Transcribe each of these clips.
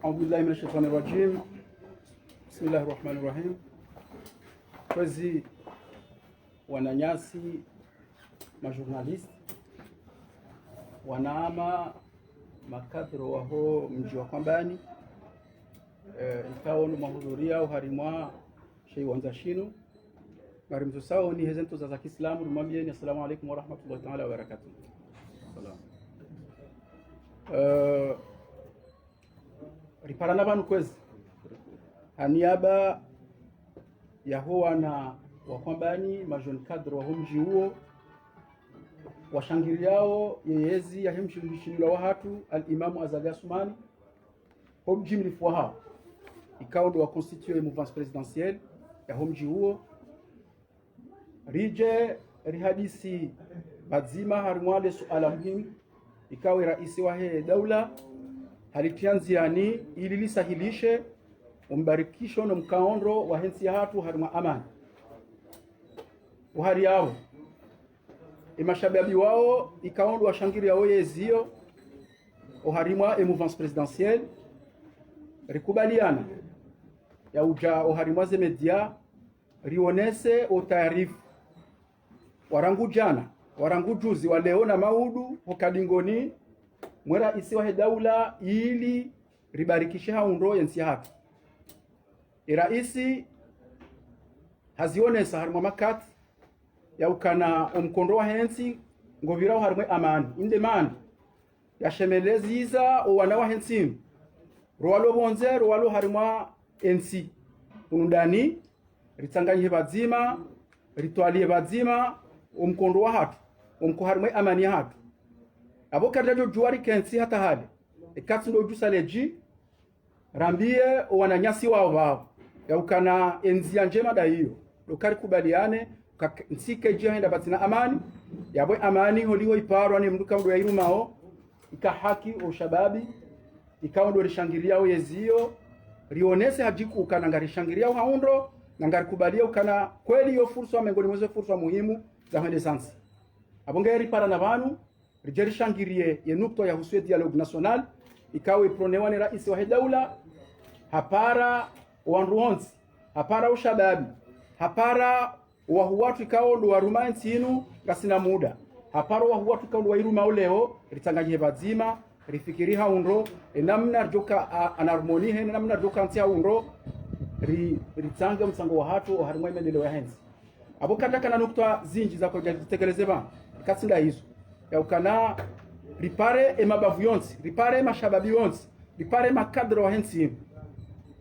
أعوذ بالله من الشيطان الرجيم. بسم الله الرحمن الرحيم. Kwezi wananyasi majournalist wanaama makadro waho mji wa Kwambani ikawa mahudhuria uharimwa shei wanza shinu ngari mtusao ni hezento za Kiislamu rumwambie ni assalamu alaykum wa rahmatullahi ta'ala wa barakatuh. Salam. Riparana banu kwezi haniaba ya wana wa Kwambani majon kadro wa mji huo washangiliao yeyezi ya hemshindishilwa wahatu al-Imamu Azaga Asumani homji mlifu hao ikawa ndo wa constituer mouvance présidentielle ya homji huo rije rihadisi bazima harimwale suala muhimu ikawa raisi wa he daula halitianziani ili lisahilishe umbarikisho na mkaondro wa hensi ya hatu harimwa amani uhari yao mashababi wao ikaondo washangiri yao yezio uharimwa mouvance présidentielle rikubaliana ya uja uharimwa ze media rionese utayarifu warangu jana warangu juzi waleona maudu hokadingoni mwera isi wa daula ili ribarikishe haundo yensi haki iraisi hazionesa harimwa makati ya ukana umkondo wa hensi ngovira harimwe amani inde mani ya shemeleziza wana wa hensi roalo bonze roalo harimwa ensi unundani ritanganye bazima ritwalie bazima umkondo wa hatu umko harimwe amani ya hatu abo kadajo juari kensi hata hali ikatsi ndo jusaleji rambie wananyasi wao ya ukana enzi ya njema da hiyo dokari kubaliane nsike jia henda batina amani yabwe amani holiho iparwa ni mduka mdu ya irumao ika haki o shababi ikawa ndo rishangiria yezio rionese hajiku ukana ngari shangiria haundo na ngari kubalia ukana kweli yo fursa mengoni mwezo fursa muhimu za hende sansi abonge ripara na banu rijeri shangirie yenukto ya huswe dialogue national ikawa ipronewa ni raisi wa daula hapara wanruonzi hapara ushababi hapara wahuwatu ikao ndo warumansi inu gasina muda haparo wahuwatu ikao ndo wairuma uleo ritanganye bazima rifikiri haundo namna joka anarmonihe namna joka antia haundo ritanga msango wa hatu harimwa imendeleo ya hensi abo kataka na nukta zinji za kutekeleze ba katsinda hizo ya ukana ripare emabavu yonsi ripare mashababi yonsi ripare makadro wa hensi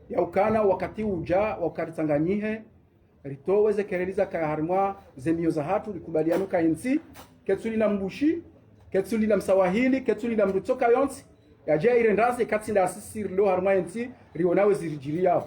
ya ukana wakati uja wakaritanganyihe ritoweze kereliza kaharimwa zemio za hatu likubaliano ka ensi ketsuli na mbushi ketsuli na msawahili ketsuli na mrutoka yonsi yaje irendaze katsinda asisi lo harimwa ensi rionawe zirijiria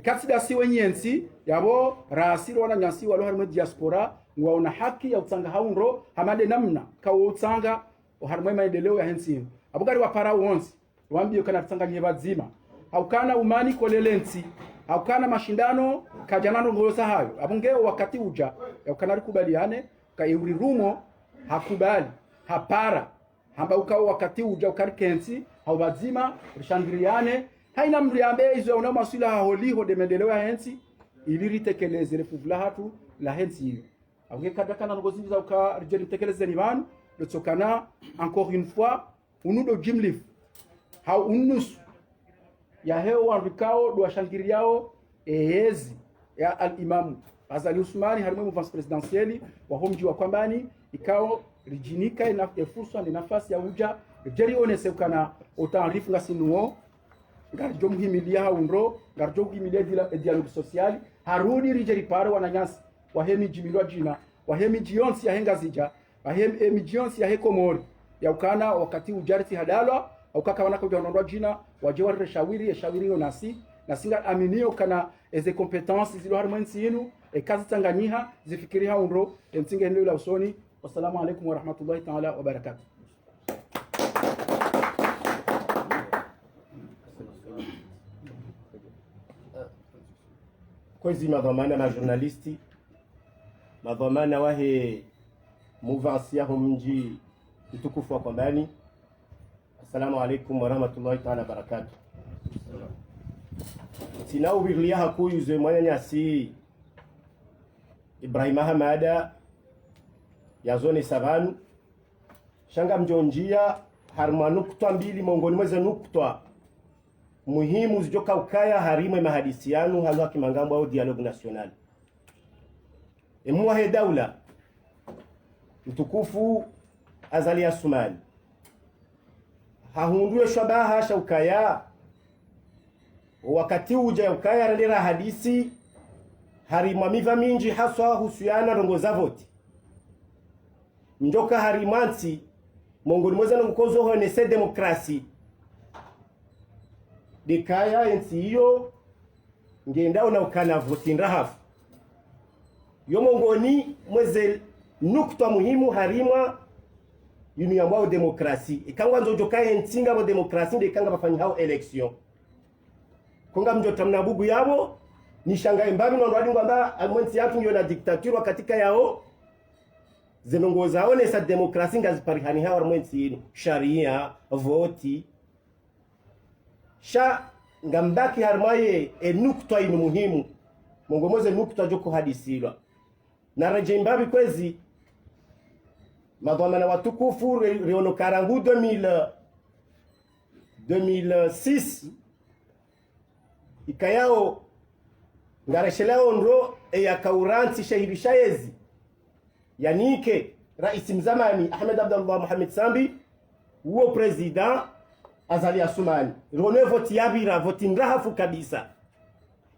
katsinda si wenye ensi yabo raasiro wana nyasi walo harimwa diaspora waona haki ya utanga haundo hamade namna kawo utanga harimwa maendeleo ya hensi abugari wa para wonsi wambie kana tanganye bazima haukana umani kolelensi haukana mashindano kajanano ngoza hayo abungeo wakati uja yaukana kubaliane ka yuri rumo hakubali hapara hamba ukao wakati uja ukarikensi haubazima rishangiriane haina mriambe hizo una masula holiho de mendeleo ya hensi ili ritekeleze refuvla hatu la hensi hiyo abunge kadakana ngozi za ukarijeri tekeleze ni banu lotokana encore une fois unudo jimlif ha unus ya heo wanrikao do shangiriao ehezi ya al-Imamu Azaga Asumani harimwe mouvance présidentielle wa homji wa Kwambani ikao rijinika ina fursa ni nafasi ya uja jeri onese ukana utarifu ngasinuo ngarjo muhimilia haundo ngarjo muhimilia dialogue social harudi rijeri pare wananyasi wahemi jimilwa jina wahemi jionsi ya henga zija wahemi jionsi ya hekomori ya ukana wakati ujariti hadalwa ukaka wana kuja unaondoa jina wajewa reshawiri yo nasi nasinga aminio kana eze competence zilo harmansi yenu kazi tanganyiha zifikiri haundo msinge ndio la usoni. Wassalamu alaykum wa rahmatullahi ta'ala wa barakatuh. Kwezi madhamana na journalisti madhamana wahe mouvance ya mji mtukufu wa Kwambani. Assalamu alaikum warahmatullahi ta'ala barakatuh. Sinau birlia hakuyuze mwanyanyasi Ibrahim Hamada ya zone Savanu shanga mjonjia harma nukta mbili mongoni mweze nukta muhimu zijoka ukaya harimwe mahadisianu halwa kimangambo au dialogue national. Emuwahe daula mtukufu Azali Assoumani hahunduwe shabaha shaukaya wakati uja ukaya randira hadisi harimwa miva minji haswa husiana rongo za voti njoka harimansi mongoni mweze nukozo honese demokrasi dikaya ensi hiyo ngenda una ukana voti ndahafu yo mongoni mweze nukta muhimu harimwa yunu ya mwao demokrasi ikangwa njojo kaya ntinga wa demokrasi ndikanga bafanyi hao election konga mjota mnabugu yabo ni shanga imbabi na ndwadi ngwamba amwensi yatu nyo na diktatura katika yao zenongoza one sa demokrasi ngaziparihani hao amwensi yinu sharia voti sha ngambaki harmaye nukta inu muhimu mongomoze nukta joko hadisilwa na reje imbabi kwezi madhamana watukufu riono karangu 2006 ikayao ngareshelao ndo ya kauranti shahidi shayezi yanike rais mzamani Ahmed Abdallah Mohamed Sambi uo president Azali Assoumani riono voti yabira voti ndahafu kabisa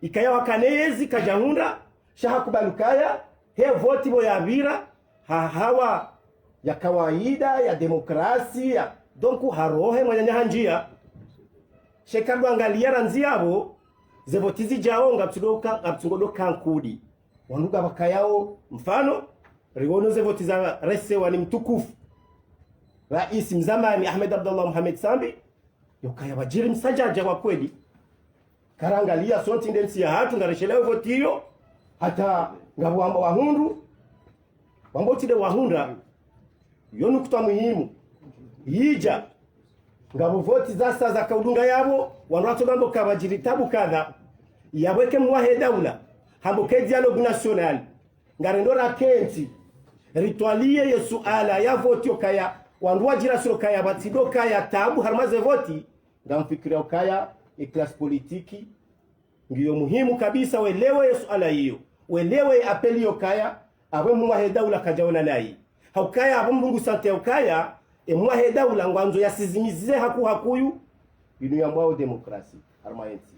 ikayao kanezi kajahunda shahakubalukaya he voti bo yabira hawa ya kawaida ya demokrasi ya donku harohe mwanyanya hanjia shekando angalia ranziabo zevotizi jao ngapsungodo kankudi wanuga bakayao mfano rigono zevotiza rese wani mtukufu rais mzamani Ahmed Abdallah Mohamed Sambi yokaya wajiri msajaja wa kweli karangalia sonti ndensi ya hatu ngaresheleo votiyo hata ngabuamba wahundu wambotide wahunda yonu kuta muhimu yija ngabo voti zasa za kaudunga yabo wanatu gambo kabajiri tabu kadha yabweke mwahe daula hamboke dialogue national ngarendora kenti ritualie yesu ala ya voti okaya wanduwa jira suro kaya batido kaya tabu harmaze voti ngamfikiria okaya class politiki ngiyo muhimu kabisa welewe yesu ala hiyo welewe apeli okaya awe mwahe daula kajaona nai haukaya abungu sante haukaya emwahe daula ngwanzo yasizimize hakuyu inu ya mwao demokrasi harmaensi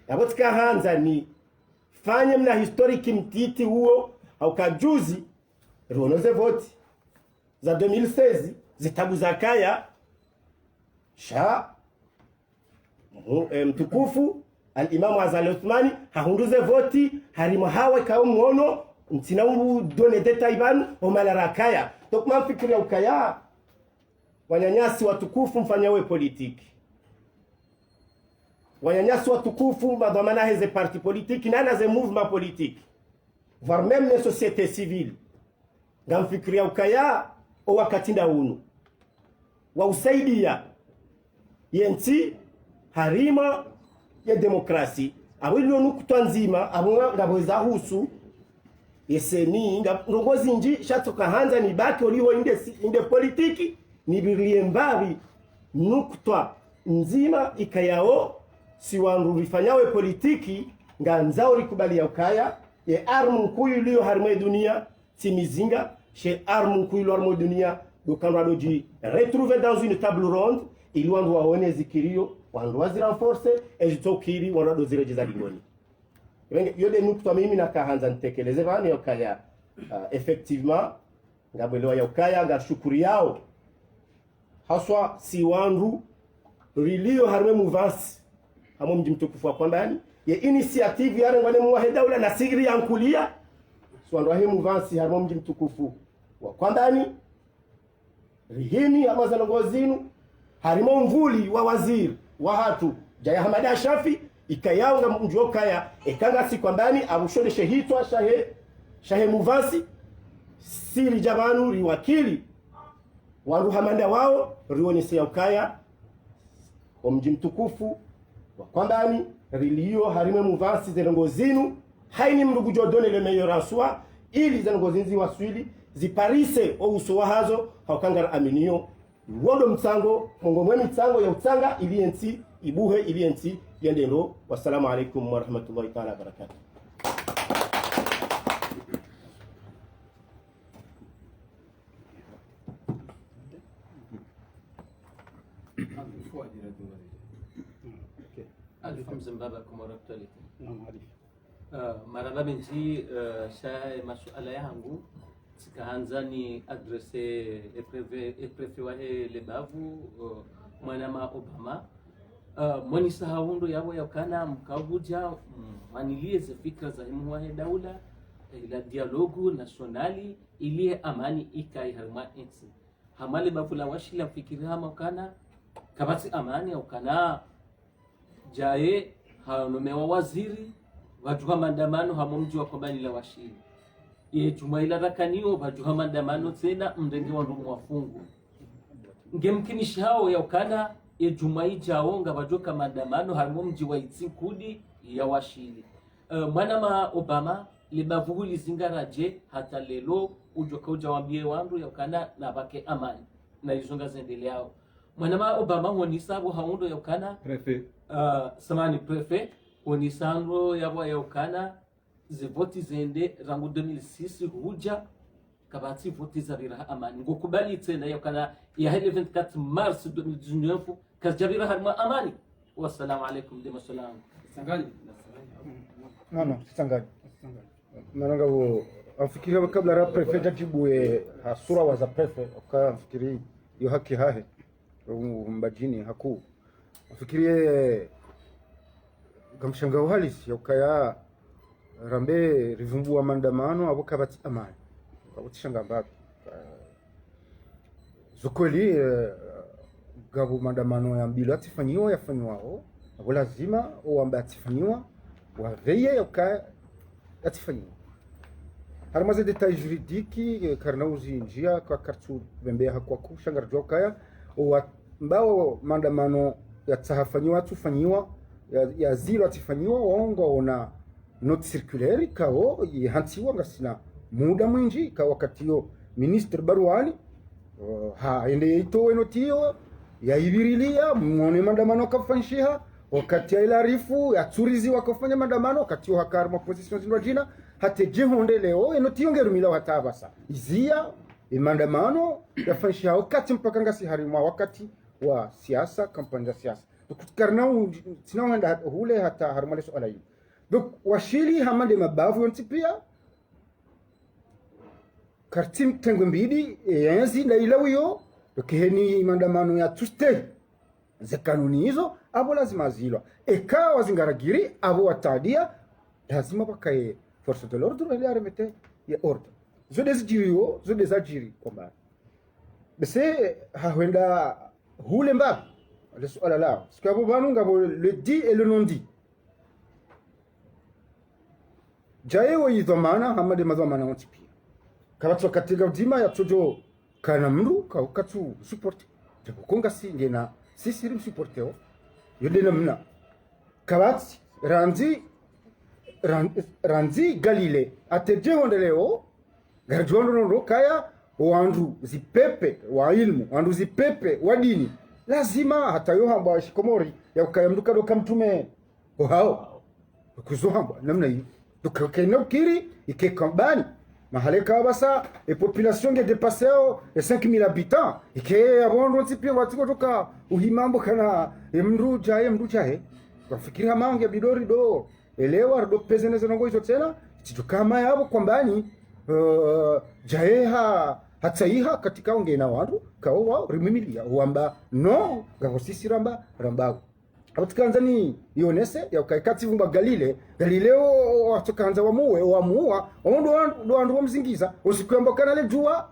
yabotika hanza ni fanye mna historiki mtiti huo haukajuzi ronoze voti za 2016 zitabu za kaya sha mtukufu al-Imamu Azali Assoumani hahunduze voti harima hawa kao mwono ntina done deta iban omalarakaya tokuma fikiria ukaya wanyanyasi watukufu mfanyawe politiki wanyanyasi watukufu madhamana heze parti politiki nana ze mouvement politique voire même les sociétés civiles ngamfikiria ukaya o wakati ndaunu wa usaidia yenti harima ya demokrasi awilo nukutwa nzima abo ngabweza husu yeseni ngongozi nji shatoka hanza ni baki oliwo inde politiki ni birlie mbavi nukutwa nzima ikayao si wandu rifanyawe politiki nganzao rikubali ya ukaya ye armu kuyu iliyo harimwe dunia timizinga she armu kuyu iliyo harimwe dunia dokandwa doji retrouver dans une table ronde ili wandu waone zikirio wandu wazirenforce ejitokiri wandu dozire za lingoni yode nukutwa mimi nakahanza ntekeleze vani yokaya effectivement ngabwelewa yokaya ngashukuri yao haswa si wandu rilio harme mouvance hamo mji mtukufu wa kwambani ye initiative yare ngwane mwahe daula na sigri yankulia so wandu hahe mouvance harmo mji mtukufu wa kwambani rihini amazana ngozinu harimo mvuli wa waziri wa hatu Jaya Hamada Shafi ikayao nga mjokaya ekanga si kwambani abushole shehitwa shahe muvasi siri jabanu riwakili wandu hamanda wao riwoni siya ukaya mji mtukufu wa kwambani rilio harime muvansi zengo zinu haini mndugu jodone le meilleur en soi ili zengo zinzi waswili ziparise o uso hazo haukangara aminio wondo mtsango mongo mwe mtsango ya utsanga iliensi ibuhe iliensi yendero. Wassalamu alaikum warahmatullahi ta'ala barakatuh. Alifam Zimbabwe moraptali. Maraba binti shay masuala yangu sikaanza ni adresse eprefe wa Lebavu mwanama Obama mwani sahaundo yabo yakana mkabuja manilieze fikra za himu wa daula ila dialogu nationali ili amani ikai harma insi hamale bafula washila fikiri hama kana kabati amani au kana jaye hanomewa waziri wajuha mandamano hamomji wa kwamba nila washili ye jumaila rakanio wajuha mandamano tena mrenge wa ndumu wafungu ngemkinishi hao ya ukana ye jumai jaonga wajuka mandamano hamomji wa itsinkudi ya washili mwanama Obama libavuhu lizingaraje hata lelo ujoka ujawambie wandu ya ukana na bake amani na izunga zendele yao mwanama Obama honisabu haundo ya ukana Prefet samani prefet onisandro yabo ya ukana zivoti zende rangu 2006 huja kabati voti za biraha amani ngokubali tena ya ukana ya 24 mars 2019 kazjabira harma amani. Wassalamu alaikum dema salam Sangani Sangani mananga wo afikiria kabla ra prefet ajibu hasura wa za prefet akafikiri yo haki hahe mbajini haku afikirie gamshanga uhalisi yakaya rambe rivumbua maandamano abo kabati amani kabati shanga mbapi zukweli gabu maandamano ya mbilo atifanyiwa yafanywa abo lazima uambe atifanyiwa waveye yakaya atifanyiwa harmaze detail juridiki karnauzi njia kwa kartu bembea kwa kushanga rjokaya mbao maandamano yatafanyiwa tufanyiwa ya zilo atifanyiwa waongo ona note circulaire kao yihantiwa ngasina muda mwinji ka wakati yo minister Barwani ende ito enotio ya ibirilia muone maandamano kafanshiha wakati ya ilarifu ya turizi wakafanya maandamano wakati yo hakarma position zinwa jina hate jehonde leo enotio ngerumila hatabasa izia maandamano yafanshiha wakati mpaka ngasi harimwa wakati wa siasa kampani za siasa tukarnao sinaenda hule hata harmale swala hili donc washili hamande mabavu yonti pia kartim tengwe mbidi yanzi na ilawiyo dokiheni maandamano ya tuste za kanuni hizo abo lazima zilwa eka wazingaragiri abo watadia lazima bakaye force de l'ordre ile armete ya ordre zo desajiri kwamba bese hawenda hule mba le swala lao sikabo banu ngabo le dit et le non dit jayewo yidhamana hamade madhamana ontipia kabatu katika udima ya tojo kana mru ka ukatu support jako konga si ngena sisi rim supporteo yodena mna kabati ranzi galile ateje hondeleo garjondo no kaya wandu zipepe wa ilmu wandu zipepe wa dini lazima hata yo hamba shikomori ya ukaya mduka doka mtume hao kuzohamba namna hiyo tukakena kiri ikekambani mahaleka basa et population qui dépassé les 5000 habitants ike abondo nsipia watiko toka uhimambo kana mndu jaye wafikiria mange bidori do elewa do pezeneza ngo hizo tena titukama yabo kwambani jaye hataiha katika ongena wandu kawa rimimilia wamba no ngakosisi ramba abatukanzani yonese ya kaikati vumba galileo watokanza wamuwa ondo wandu wamzingiza usikwamba kana le jua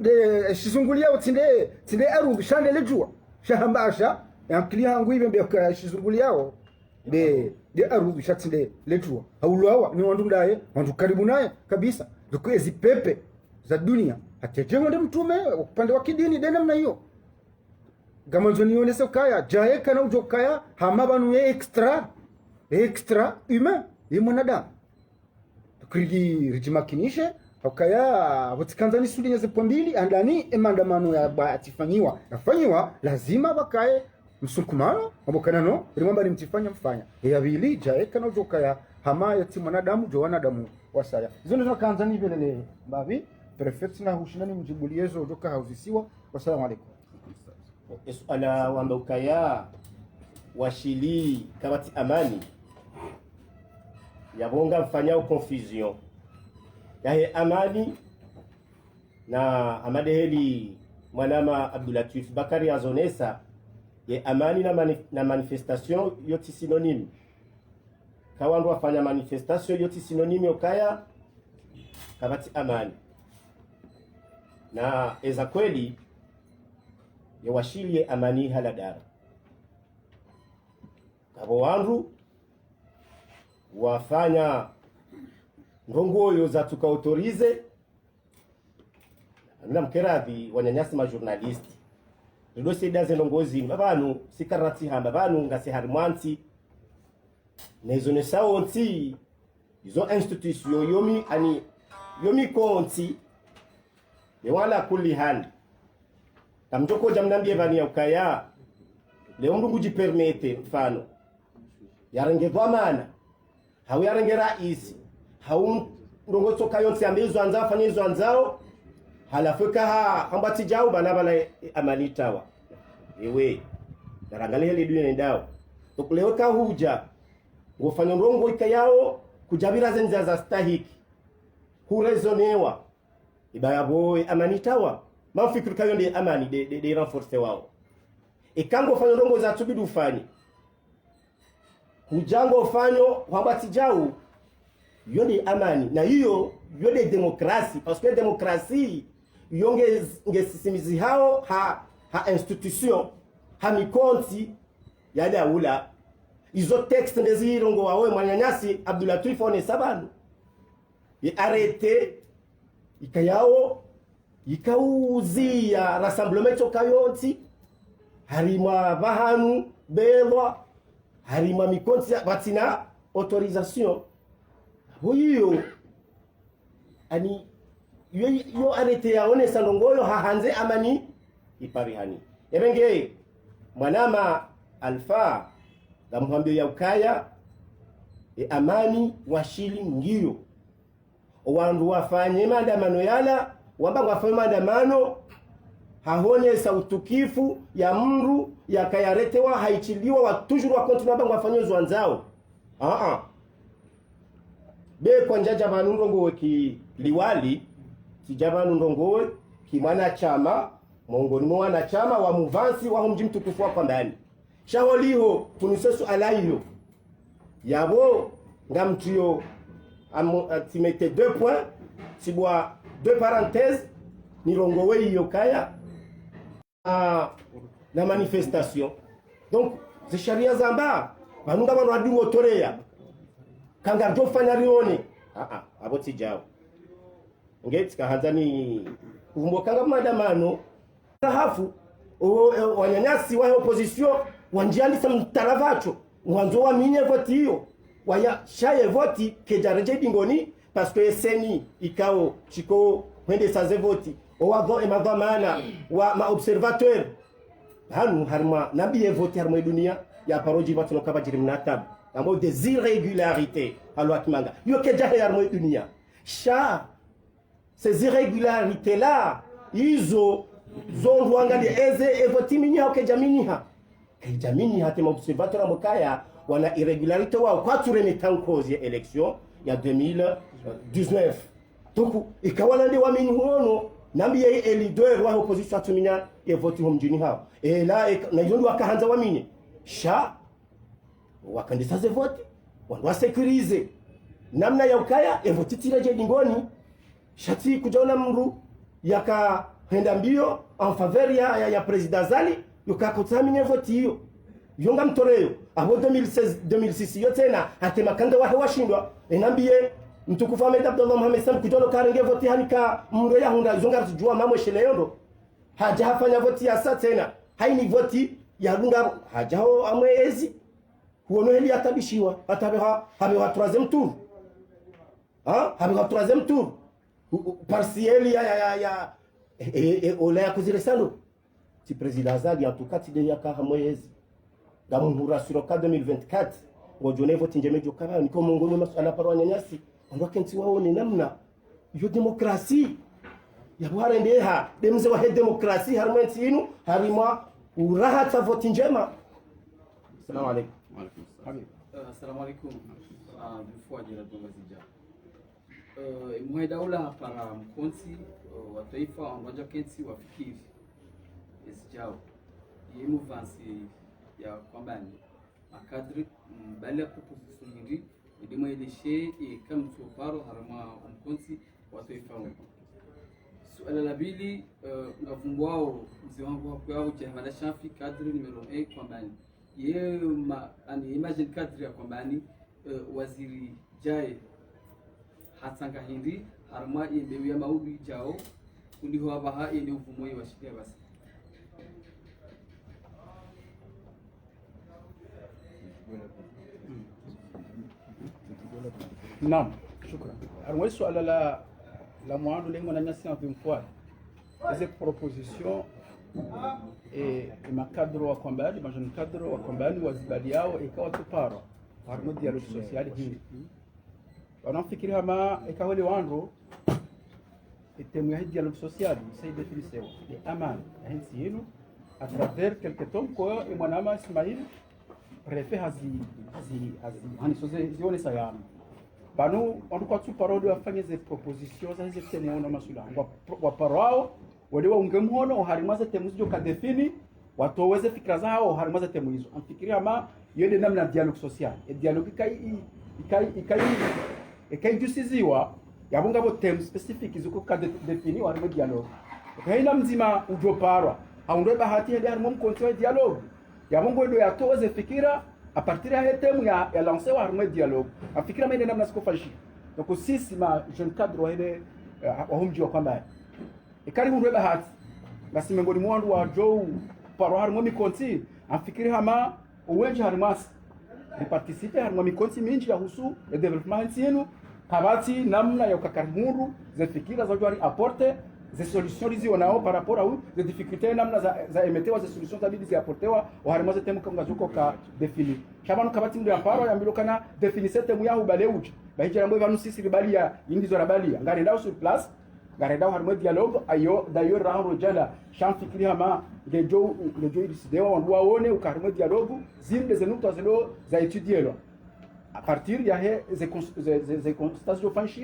de shizungulia utinde aru shande le jua shahambasha yankili hangu ibe kwa shizungulia de aru shatinde le jua haulwa ni wandu ndaye wandu karibu naye kabisa dukwezi pepe za dunia atejengo nde mtume upande wa kidini de namna hiyo gamanzo nionese kaya jaye kana ujokaya hama banu ye extra humain ye mwanadamu tukrigi rijimakinishe ukaya vutikanzani sudi nyeze pwambili andani emandamano ya batifanyiwa nafanyiwa lazima bakaye msukumano mabokanano rimwamba ni mtifanya mfanya ya bili jaye kana ujokaya hama yati mwanadamu jo wanadamu wasaya hizo ndo kanzani velele bavi prefect na hushindani mjibuliezo ujoka hauzisiwa. Wassalamu alaikum. Suala wamba ukaya washili kamati amani yabonga mfanyao confusion yahe amani na amadeheli mwanama Abdulatif Bakari azonesa ye amani na manifestation yoti synonyme kawandu wafanya manifestation yoti synonyme ukaya kamati amani na eza kweli yawashilie amani haladara kabo wandu wafanya ndongoyo za tukautorize na mkeradhi wanyanyasi majournalisti ndo sedaze ndongozi babanu sikarati hamba banu ngase harimwanti nezo ne saonti izo institution yomi konti yewala kulli hali tamjoko jamnambie bani ya ukaya leo mndu kujipermete mfano yarenge dhamana hau yarenge rais hau ndongo toka yonse ambezo anza afanye hizo anzao halafika hambati jau bana amanitawa ewe darangale ile dunia ndao tukuleweka huja ngofanya ndongo ikayao kujabira zenza za stahiki hurezonewa ibaya boy amanitawa mafikiri kayo ndi amani de renforcer wao ikango fanyo ndongo za tubidu ufanye hujango fanyo wabati jau yode amani na hiyo yode demokrasi parce que demokrasi yonge ngesisimizi hao ha institution ha mikonti yale aula izo texte ndezirongo wawe mwanyanyasi Abdulatif one sabanu ye arrêté ikayao ikauzia rassemblement kayonti harima bahanu belwa harima mikonti batina autorisation huyo ani yo arete yaone sanongoyo hahanze amani iparihani ebenge mwanama alfa damwambia ya ukaya amani washili ngiro owandu wafanye maandamano yala wamba wafanye maandamano hahone sautukifu ya mru yakayaretewa haichiliwa watujuru wa konti wamba wafanye zwanzao be kwa njaja manundongo ki liwali kijabanu ndongo ki mwana chama mongoni mwana chama wa muvansi wa mji mtukufu wa ndani shaholiho tunisesu alaiyo yabo ngamtio atimete 2 points sibwa 2 parenthèses nirongowe yokaya na manifestation donc ze sharia zamba banunga bano adingo toreya kanga jofanya rione aboti jao ngeti kahazani kumbokanga maandamano hafu wanyanyasi wa opposition wanjiani samtaravacho mwanzo wa minye voti hiyo waya shaye voti kejareje dingoni parce que seni ikao chiko wende saze voti owadho emadhamana wa ma observateur hanu harma nabiye voti harma dunia ya paroji batino kabajiri mnatab amo des irrégularités alors kimanga yo kejahe harma dunia sha ces irrégularités là izo zondu angali eze evoti minya okejaminiha kejaminiha tema observateur amokaya wana irregularité wao kwa turene tankozi ya election ya 2019 donc ikawana ndi wamini hono nambiye leader wa opposition atuminya evoti homjini hao la na yondo wakaanza wamini sha wakandisa ze vote wa sécuriser namna ya ukaya evoti tiraje dingoni shati kujaona mru yaka henda mbio en faveur ya president Zali yukakotamine voti hiyo yonga mtoreyo abo 2006 yotena atema kanga wahe washindwa enambie mtukufu Ahmed Abdullah Mohamed Sam kujono karenge voti hanika mro ya hunda zonga tujua mamwe sheleyondo haja hafanya voti ya satena haini voti ya lunga hajao amwezi huono heli atabishiwa atabeha habeha troisième tour habeha troisième tour partiel ya olaya kuzile salo ti président Azali en tout cas ti de yaka mwezi ngamuhura sur 2024 ngojone voti njeme jokaba niko mongono masala parwa nyanyasi ndo kenti wao ni namna yo demokrasi ya bwara ndeha demze wa demokrasi harmenti inu harima uraha ta voti njema. Assalamu alaikum. Assalamu alaikum. Before ajira tungazija. Imwe daula para mkonsi wa taifa wangoja kensi wafikiri esijao yemu vansi ya kwamba ni makadri mbali ya proposition hindi idimo edeshe kama tuparo harama mkonsi wa taifa wangu. Suala la pili ngavumbwao mzee wangu hapo yao jehana shafi kadri numero 1 kwamba ye ani imagine kadri ya kwamba ni waziri jaye hatsanga hindi harma yembewe ya maubi jao kundiho abaha yene uvumoi washikia basi. Naam, shukran. Armoi suala la mwandu lengo na nyasi na vimfuata. Hizi proposition makadro wa kwambani, majani kadro wa kwambani wazibali yao ikawa tuparo. Harmo dialogue social hii. Wanafikiri kama ikawele wandu itemu ya dialogue social c'est définition de aman hensi yenu à travers quelques temps kwa mwanama Ismail préfet hazi hanisoze zione sayana banu wandu kwa tuparo wafanye ze propositions za hizo temu na masula wa parao wale waungemhono harimaza temu hizo kadefini watoweze fikra zao harimaza temu hizo amfikiria kama yende namna dialogue social et dialogue ikai justiziwa yabunga bo tem specific zuko ka defini wa harimo dialogue kaina mzima ujoparwa haundwe bahati hadi harimo mkonto dialogue yabungo ndo yatoze fikira a partir ya temu ya lancer wa harimo dialogue afikira mende namna sikofashi donc sisi ma jeune cadre ile wa humji wa kwamba ikari hundwe bahati basi mengoni mwandu wa jo paro harimo mikonti afikiri kama uwenje harimas ni participer harimo mikonti mingi ya husu le development yenu kabati namna ya ukakarimundu za fikira za jwari apporter des solutions lizi wanao par rapport à des difficultés namna za emetewa za solutions za bidi apportewa wa harimaze temu kama zuko ka defini shabanu kabati ndio aparo ya milokana definise temu ya ubaleuji bahijira mbo vanu sisi ribalia indizo rabalia ngari ndao sur place ngari ndao harimo dialogue ayo d'ailleurs rendre jala cham fikiri hama lejo idisidewa wandu waone ukarimo dialogue zinde zenukta zelo za étudier à partir ya he ze constatation fanshi